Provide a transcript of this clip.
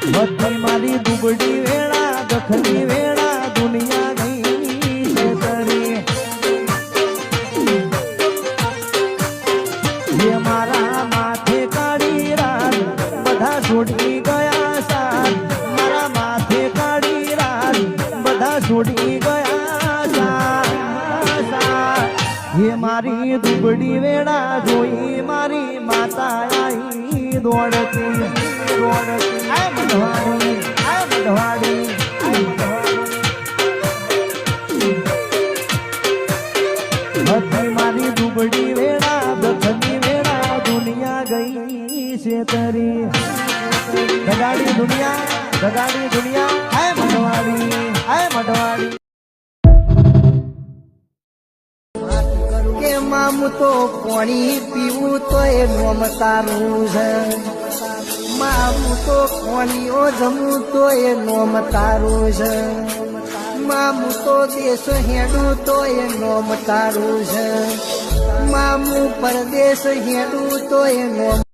બધી મારી દુબળી વેળા દખની વેળા દુનિયા ગઈ છે તરી જે મારા માથે કાળી રાત બધા છોડી ગયા સાથ મારા માથે કાળી રાત બધા છોડી ગયા સાથ ये मारी दुबड़ी वेड़ा जोई मारी माता आई दौड़ती दौड़ती आय मधवाड़ी बधी मारी दुबड़ी वेड़ा दखनी वेड़ा दुनिया गई से तरी दगाड़ी दुनिया आय मधवाड़ी मामू तो पानी पीवू तो ए नोम तारू है मामू तो पानी ओ जमू तो ए नोम तारू है मामू तो देश हेडू तो ए नोम तारू है मामू परदेश हेडू तो ए नोम